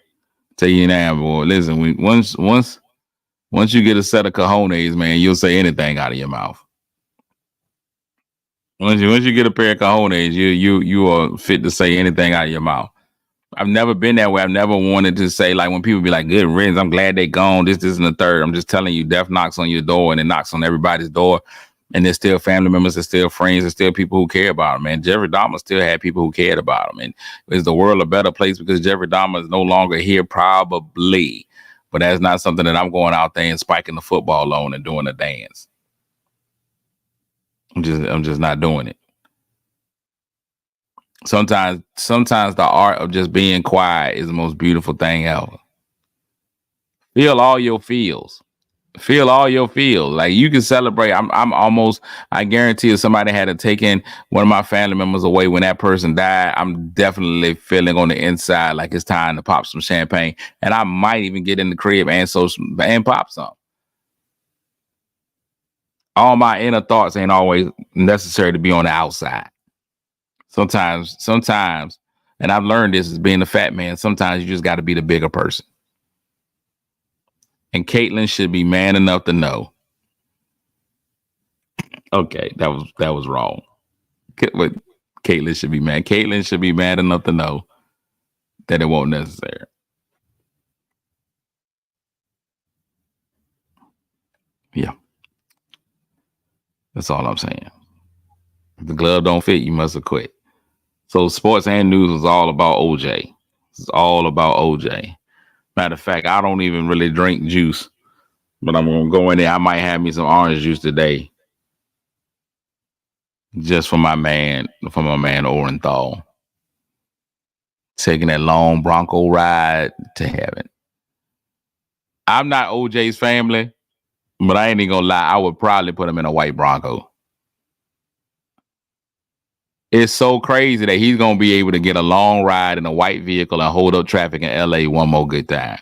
Tell you now, boy, listen, once you get a set of cojones, man, you'll say anything out of your mouth. Once you get a pair of cojones, you are fit to say anything out of your mouth. I've never been that way. I've never wanted to say, like, when people be like, good riddance, I'm glad they gone, this, and the third. I'm just telling you, death knocks on your door and it knocks on everybody's door. And there's still family members, there's still friends, there's still people who care about him. Man, Jeffrey Dahmer still had people who cared about him. And is the world a better place because Jeffrey Dahmer is no longer here? Probably. But that's not something that I'm going out there and spiking the football on and doing a dance. I'm just not doing it. Sometimes the art of just being quiet is the most beautiful thing ever. Feel all your feels. Feel all your feels. Like you can celebrate. I'm almost, I guarantee if somebody had to taken one of my family members away when that person died, I'm definitely feeling on the inside like it's time to pop some champagne. And I might even get in the crib and pop some. All my inner thoughts ain't always necessary to be on the outside. Sometimes, and I've learned this as being a fat man, sometimes you just got to be the bigger person. And Caitlyn should be man enough to know. Okay, that was wrong. But Caitlyn should be mad. Caitlyn should be mad enough to know that it won't necessary. Yeah. That's all I'm saying. If the glove don't fit, you must have quit. So sports and news is all about OJ. It's all about OJ. Matter of fact, I don't even really drink juice, but I'm gonna go in there. I might have me some orange juice today, just for my man Orenthal, taking that long Bronco ride to heaven. I'm not OJ's family, but I ain't even gonna lie. I would probably put him in a white Bronco. It's so crazy that he's gonna be able to get a long ride in a white vehicle and hold up traffic in LA one more good time.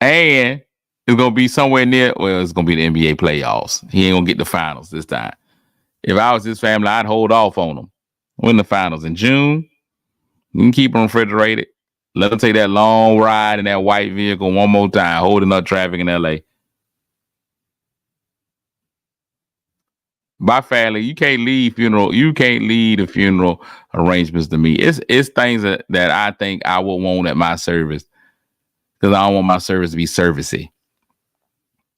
And it's gonna be somewhere near. Well, it's gonna be the NBA playoffs. He ain't gonna get the finals this time. If I was his family, I'd hold off on him. Win the finals in June. You can keep him refrigerated. Let him take that long ride in that white vehicle one more time, holding up traffic in LA. My family, you can't leave the funeral arrangements to me. It's things that I think I would want at my service, because I don't want my service to be servicey.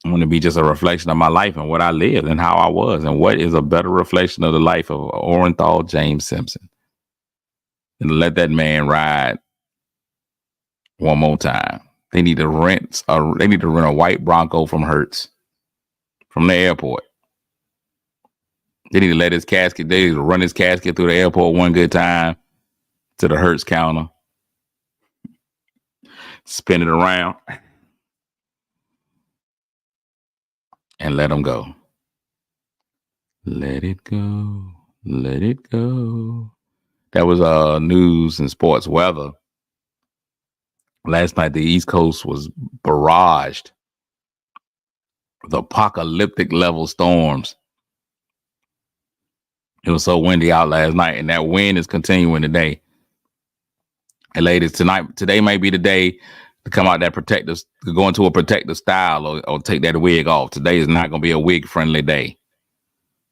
I want to be just a reflection of my life and what I lived and how I was, and what is a better reflection of the life of Orenthal James Simpson than to let that man ride one more time. They need to rent a white Bronco from Hertz, from the airport. They need to let his casket. They need to run his casket through the airport one good time to the Hertz counter, spin it around, and let him go. Let it go. Let it go. That was news and sports weather. Last night, the East Coast was barraged with apocalyptic level storms. It was so windy out last night, and that wind is continuing today. And ladies, today might be the day to come out that protective, to go into a protective style, or take that wig off. Today is not going to be a wig-friendly day.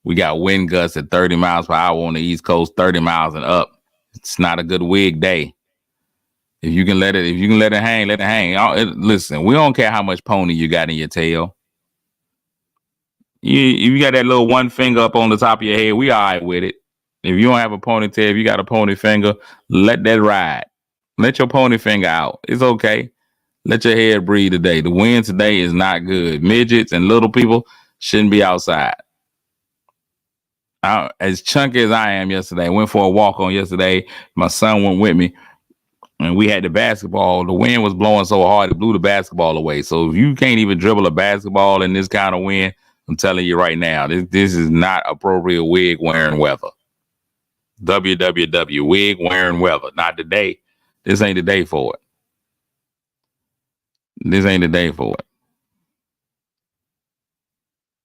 We got wind gusts at 30 miles per hour on the East Coast, 30 miles and up. It's not a good wig day. If you can let it hang, let it hang. Listen, we don't care how much pony you got in your tail. You got that little one finger up on the top of your head, we all right with it. If you don't have a ponytail, if you got a pony finger, let that ride. Let your pony finger out. It's okay. Let your head breathe today. The wind today is not good. Midgets and little people shouldn't be outside. As chunky as I am yesterday, I went for a walk on yesterday. My son went with me, and we had the basketball. The wind was blowing so hard, it blew the basketball away. So if you can't even dribble a basketball in this kind of wind, I'm telling you right now, this is not appropriate wig wearing weather. WWW, wig wearing weather. Not today. This ain't the day for it. This ain't the day for it.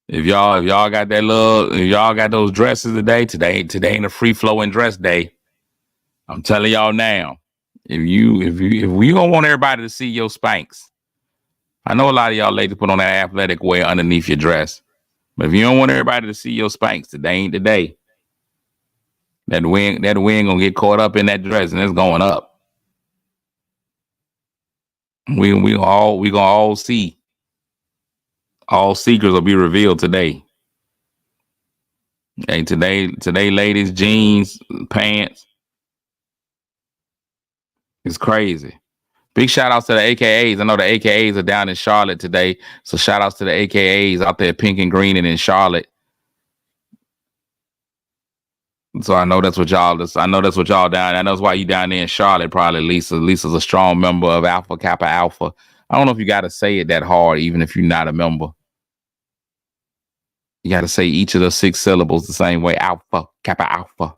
If y'all got those dresses today ain't a free flowing dress day. I'm telling y'all now. If we don't want everybody to see your Spanx, I know a lot of y'all ladies put on that athletic wear underneath your dress, but if you don't want everybody to see your Spanx, today ain't the day. That wind gonna get caught up in that dress, and it's going up. We gonna all see. All secrets will be revealed today. Hey, today, ladies, jeans, pants. It's crazy. Big shout outs to the AKAs. I know the AKAs are down in Charlotte today. So shout outs to the AKAs out there, pink and green and in Charlotte. So I know that's what y'all. I know that's what y'all down. I know that's why you down there in Charlotte. Probably Lisa. Lisa's a strong member of Alpha Kappa Alpha. I don't know if you got to say it that hard, even if you're not a member. You got to say each of the 6 syllables the same way. Alpha Kappa Alpha.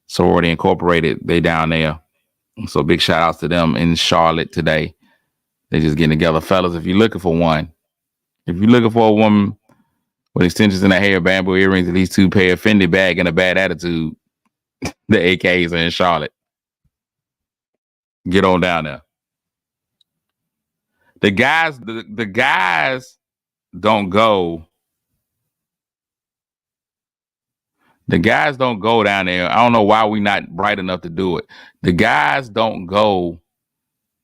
Sorority Incorporated. They down there. So big shout outs to them in Charlotte today. They just getting together, fellas. If you're looking for one, if you're looking for a woman with extensions in her hair, bamboo earrings, at least 2 pair, Fendi bag, and a bad attitude, the AKs are in Charlotte. Get on down there. The guys don't go. The guys don't go down there. I don't know why we not bright enough to do it. The guys don't go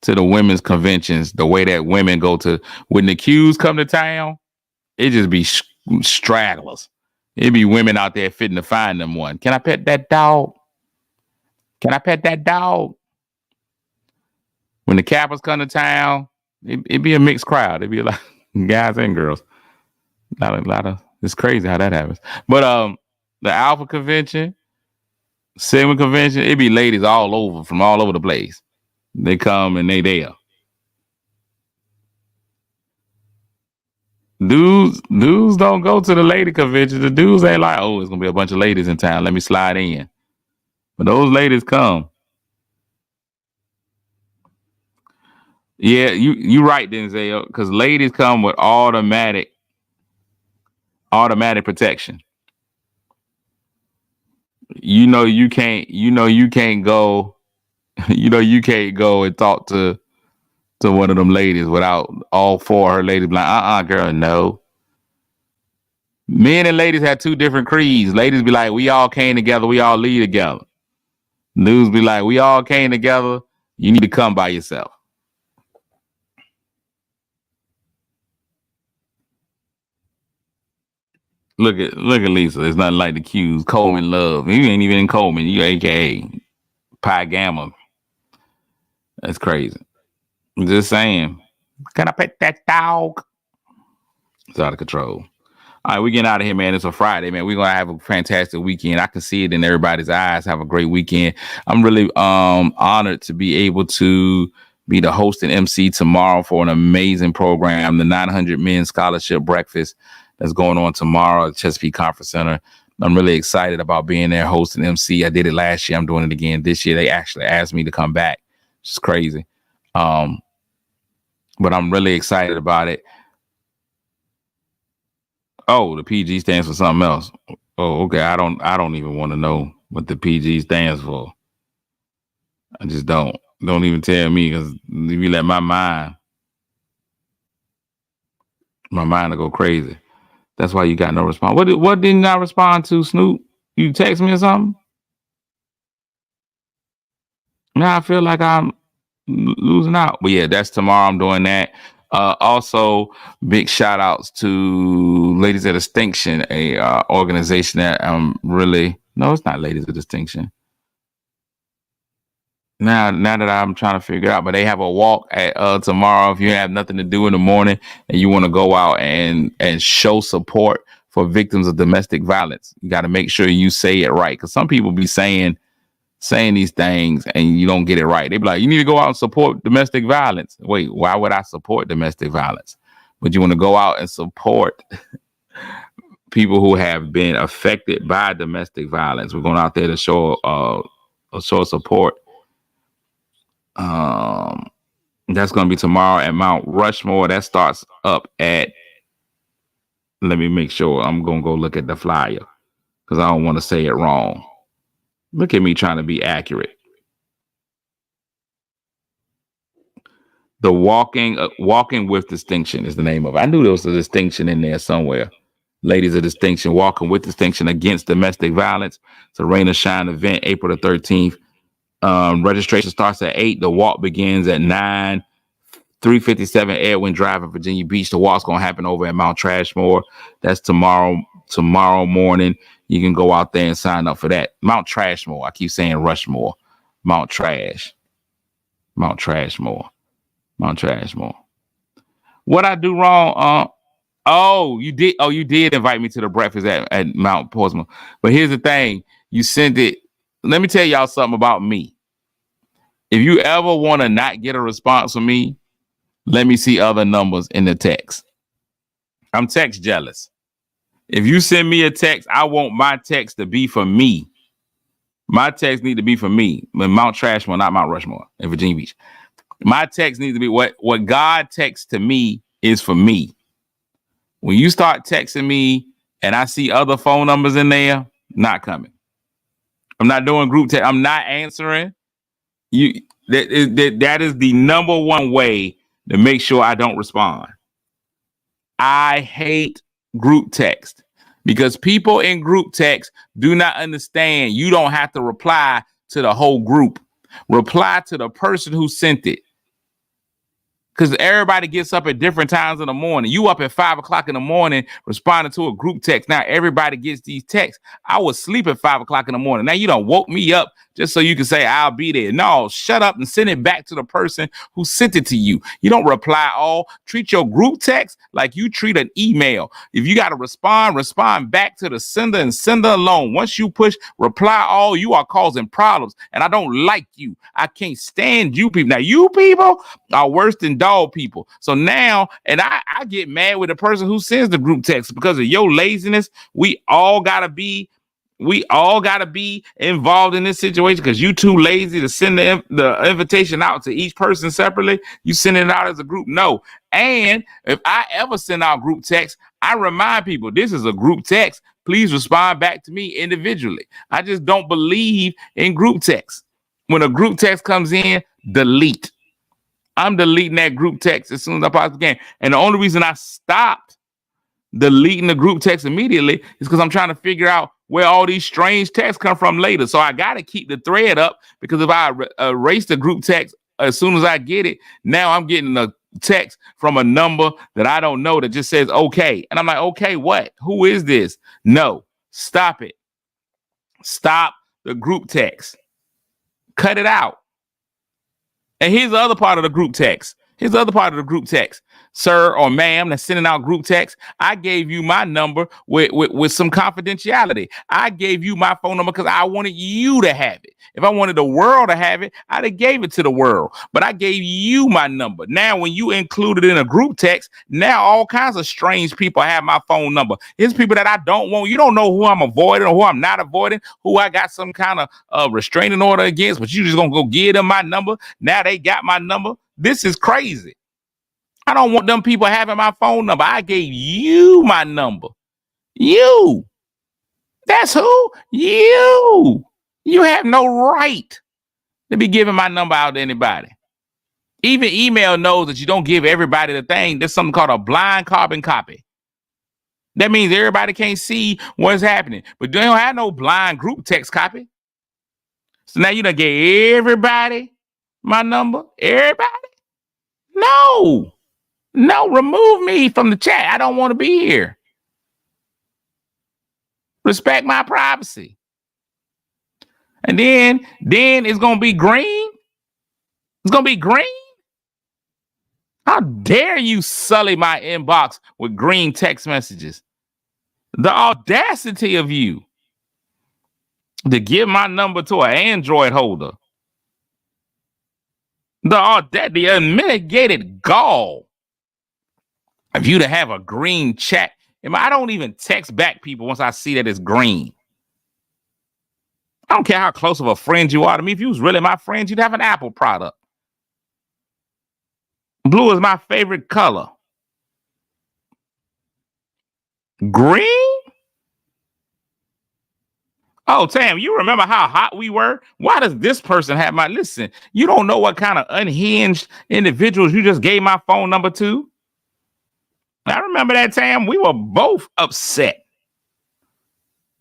to the women's conventions the way that women go to. When the Qs come to town, it just be stragglers. It be women out there fitting to find them one. Can I pet that dog? Can I pet that dog? When the Kappas come to town, it be a mixed crowd. It be a lot of guys and girls. A lot of. It's crazy how that happens. But the Alpha convention, Sigma convention, it be ladies all over from all over the place. They come and they there. Dudes don't go to the lady convention. The dudes ain't like, oh, it's gonna be a bunch of ladies in town. Let me slide in. But those ladies come. Yeah, you right, Denzel, because ladies come with automatic protection. You know you can't go and talk to one of them ladies without all 4 of her ladies be like, girl, no. Men and ladies have 2 different creeds. Ladies be like, we all came together, we all lead together. Dudes be like, we all came together, you need to come by yourself. Look at Lisa. It's nothing like the Q's. Coleman Love. You ain't even in Coleman. You AKA Pi Gamma. That's crazy. I'm just saying. Can I pet that dog? It's out of control. All right, we getting out of here, man. It's a Friday, man. We're gonna have a fantastic weekend. I can see it in everybody's eyes. Have a great weekend. I'm really honored to be able to be the host and MC tomorrow for an amazing program, the 900 Men Scholarship Breakfast that's going on tomorrow at Chesapeake Conference Center. I'm really excited about being there, hosting MC. I did it last year. I'm doing it again this year. They actually asked me to come back. It's crazy. But I'm really excited about it. Oh, the PG stands for something else. Oh, okay. I don't even want to know what the PG stands for. I just don't. Don't even tell me, because if you let my mind will go crazy. That's why you got no response. What didn't I respond to, Snoop? You text me or something? Now I feel like I'm losing out. But yeah, that's tomorrow. I'm doing that. Also, big shout outs to Ladies of Distinction, a organization that no, it's not Ladies of Distinction. Now that I'm trying to figure out, but they have a walk at tomorrow. If you have nothing to do in the morning and you want to go out and show support for victims of domestic violence, you got to make sure you say it right, because some people be saying these things and you don't get it right. They be like, you need to go out and support domestic violence. Wait, why would I support domestic violence? But you want to go out and support people who have been affected by domestic violence. We're going out there to show support. That's going to be tomorrow at Mount Rushmore. That starts up at, let me make sure. I'm going to go look at the flyer because I don't want to say it wrong. Look at me trying to be accurate. The Walking with Distinction is the name of it. I knew there was a distinction in there somewhere. Ladies of Distinction, Walking with Distinction Against Domestic Violence. It's a Rain or Shine event, April the 13th. Registration starts at 8. The walk begins at 9. 357 Edwin Drive in Virginia Beach. The walk's going to happen over at Mount Trashmore. That's tomorrow morning. You can go out there and sign up for that. Mount Trashmore. I keep saying Rushmore. Mount Trashmore. What I do wrong? You did invite me to the breakfast at Mount Portsmouth. But here's the thing. You sent it. Let me tell y'all something about me. If you ever want to not get a response from me, let me see other numbers in the text. I'm text jealous. If you send me a text, I want my text to be for me. My text need to be for me. Mount Trashmore, not Mount Rushmore in Virginia Beach. My text needs to be what God texts to me is for me. When you start texting me and I see other phone numbers in there, not coming. I'm not doing group text. I'm not answering. That is the number one way to make sure I don't respond. I hate group text because people in group text do not understand. You don't have to reply to the whole group. Reply to the person who sent it. Because everybody gets up at different times in the morning. You up at 5 o'clock in the morning responding to a group text. Now everybody gets these texts. I was asleep at 5 o'clock in the morning. Now you done woke me up just so you can say I'll be there. No, shut up and send it back to the person who sent it to you. You don't reply all. Treat your group text like you treat an email. If you got to respond back to the sender and sender alone. Once you push reply all, you are causing problems. And I don't like you. I can't stand you people. Now you people are worse than dog people. So now, and I get mad with the person who sends the group text because of your laziness. We all gotta be involved in this situation because you too lazy to send the invitation out to each person separately. You send it out as a group. No. And if I ever send out group text, I remind people this is a group text. Please respond back to me individually. I just don't believe in group text. When a group text comes in, delete. I'm deleting that group text as soon as I possibly can. And the only reason I stopped deleting the group text immediately is because I'm trying to figure out where all these strange texts come from later. So I got to keep the thread up because if I erase the group text as soon as I get it, now I'm getting a text from a number that I don't know that just says, okay. And I'm like, okay, what? Who is this? No, stop it. Stop the group text. Cut it out. And here's the other part of the group text. Sir or ma'am that's sending out group text. I gave you my number with some confidentiality. I gave you my phone number because I wanted you to have it. If I wanted the world to have it, I'd have gave it to the world. But I gave you my number. Now, when you include it in a group text, now all kinds of strange people have my phone number. It's people that I don't want. You don't know who I'm avoiding or who I'm not avoiding, who I got some kind of restraining order against, but you just gonna go give them my number. Now they got my number. This is crazy. I don't want them people having my phone number. I gave you my number. You. That's who? You. You have no right to be giving my number out to anybody. Even email knows that you don't give everybody the thing. There's something called a blind carbon copy. That means everybody can't see what's happening. But they don't have no blind group text copy. So now you done gave everybody my number? Everybody? No. No, remove me from the chat. I don't want to be here. Respect my privacy. And then it's going to be green. It's going to be green. How dare you sully my inbox with green text messages? The audacity of you to give my number to an Android holder. The unmitigated gall of you to have a green chat. I don't even text back people once I see that it's green. I don't care how close of a friend you are to me. If you was really my friend, you'd have an Apple product. Blue is my favorite color. Green? Oh, Tam, you remember how hot we were? Why does this person have my... Listen, you don't know what kind of unhinged individuals you just gave my phone number to. I remember that, Tam. We were both upset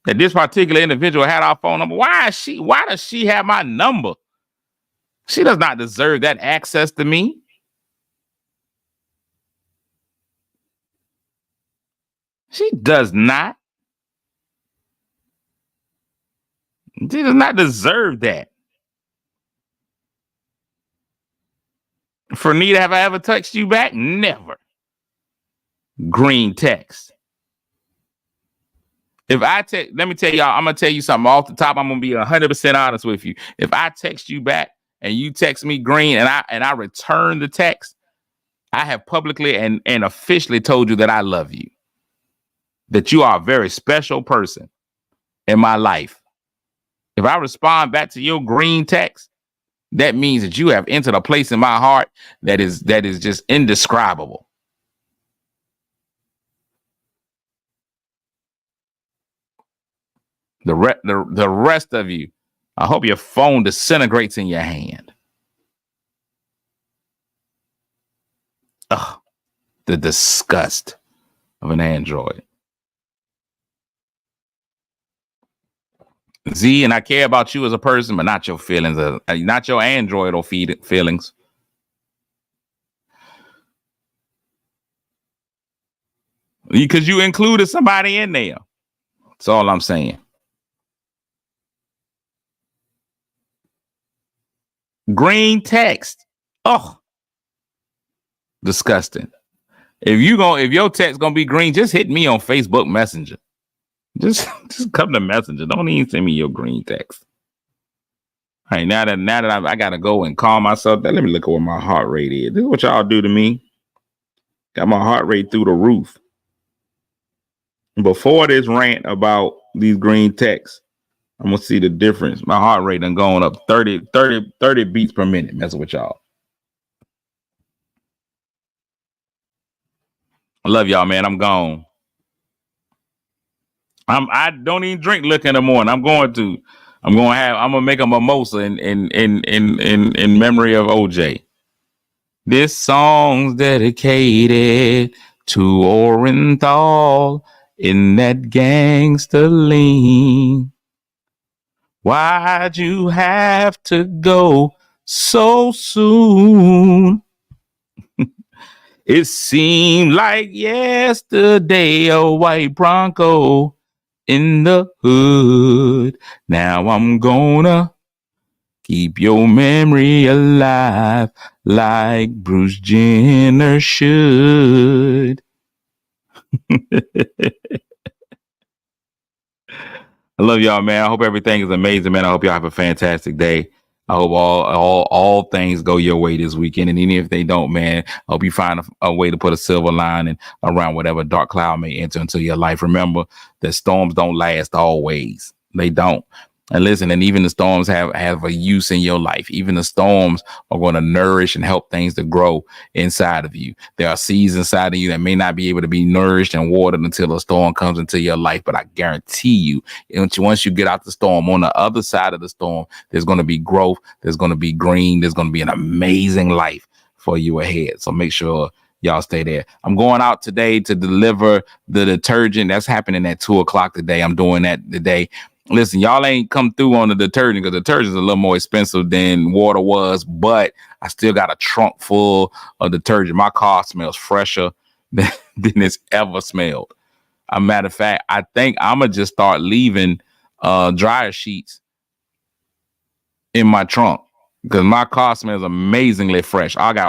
that this particular individual had our phone number. Why does she have my number? She does not deserve that access to me. She does not. She does not deserve that. For Nita, have I ever texted you back? Never. Green text. If I let me tell y'all, I'm gonna tell you something off the top. I'm gonna be 100% honest with you. If I text you back and you text me green and I return the text, I have publicly and officially told you that I love you. That you are a very special person in my life. If I respond back to your green text, that means that you have entered a place in my heart that is just indescribable. The rest of you, I hope your phone disintegrates in your hand. Ugh, the disgust of an Android. Z, and I care about you as a person, but not your feelings, not your Android or feelings. Because you included somebody in there. That's all I'm saying. Green text. Oh, disgusting. If your text gonna be green, just hit me on Facebook Messenger. Just come to Messenger. Don't even send me your green text. All right, now that I gotta go and calm myself down, let me look at what my heart rate is. This is what y'all do to me. Got my heart rate through the roof. Before this rant about these green texts, I'm gonna see the difference. My heart rate done going up 30 beats per minute. Messing with y'all. I love y'all, man. I'm gone. I don't even drink liquor in the morning. I'm gonna make a mimosa in memory of OJ. This song's dedicated to Orenthal in that gangster lean. Why'd you have to go so soon? It seemed like yesterday, a white Bronco in the hood. Now I'm gonna keep your memory alive like Bruce Jenner should. I love y'all, man. I hope everything is amazing, man. I hope y'all have a fantastic day. I hope all things go your way this weekend. And even if they don't, man, I hope you find a way to put a silver lining around whatever dark cloud may enter into your life. Remember that storms don't last always. They don't. And listen, and even the storms have a use in your life. Even the storms are going to nourish and help things to grow inside of you. There are seeds inside of you that may not be able to be nourished and watered until a storm comes into your life. But I guarantee you, once you get out the storm, on the other side of the storm, there's going to be growth. There's going to be green. There's going to be an amazing life for you ahead. So make sure y'all stay there. I'm going out today to deliver the detergent. That's happening at 2:00 today. I'm doing that today. Listen, y'all ain't come through on the detergent because detergent is a little more expensive than water was, but I still got a trunk full of detergent. My car smells fresher than it's ever smelled. As a matter of fact, I think I'm going to just start leaving dryer sheets in my trunk because my car smells amazingly fresh. I got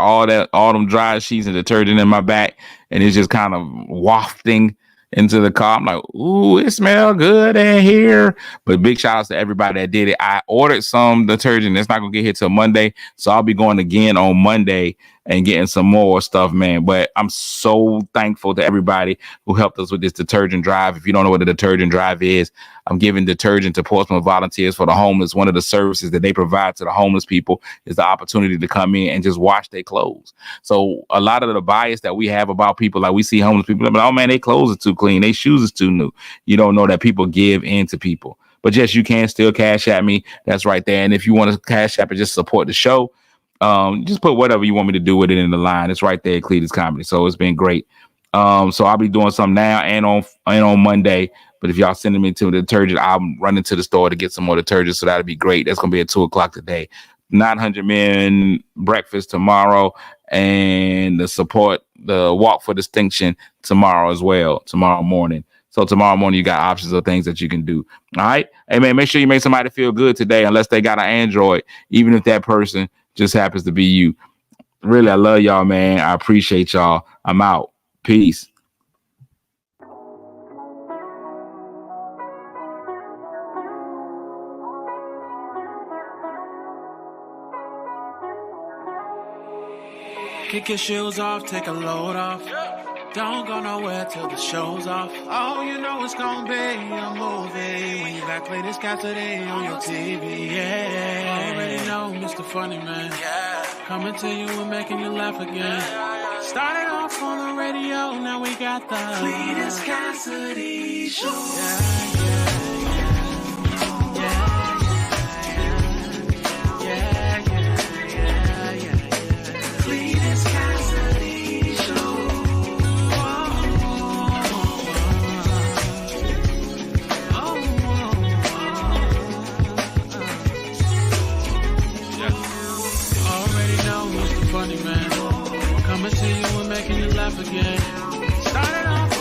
all them dryer sheets and detergent in my back, and it's just kind of wafting into the car. I'm like, ooh, it smells good in here. But big shout outs to everybody that did it. I ordered some detergent. It's not gonna get here till Monday, so I'll be going again on Monday and getting some more stuff, man. But I'm so thankful to everybody who helped us with this detergent drive. If you don't know what the detergent drive is, I'm giving detergent to Portsmouth Volunteers for the Homeless. One of the services that they provide to the homeless people is the opportunity to come in and just wash their clothes. So a lot of the bias that we have about people, like we see homeless people, but oh man, their clothes are too clean, their shoes is too new. You don't know that people give in to people. But yes, you can still cash at me. That's right there. And if you want to cash app and just support the show, just put whatever you want me to do with it in the line. It's right there at Cletus Comedy. So it's been great. So I'll be doing something now and on Monday. But if y'all sending me to the detergent, I'm running to the store to get some more detergent. So that'll be great. That's gonna be at 2:00 today. 900 men breakfast tomorrow, and the walk for distinction tomorrow as well. Tomorrow morning. So tomorrow morning you got options of things that you can do. All right. Hey man, make sure you make somebody feel good today, unless they got an Android, even if that person just happens to be you. Really, I love y'all, man. I appreciate y'all. I'm out. Peace. Kick your shoes off, take a load off. Don't go nowhere till the show's off. Oh, you know it's gonna be a movie when you got Clayton Cassidy on your TV. Yeah, already know Mr. Funny Man. Coming to you and making you laugh again. Started off on the radio, now we got the Clayton Cassidy Show. Funny Man, coming to you and making you laugh again. Started off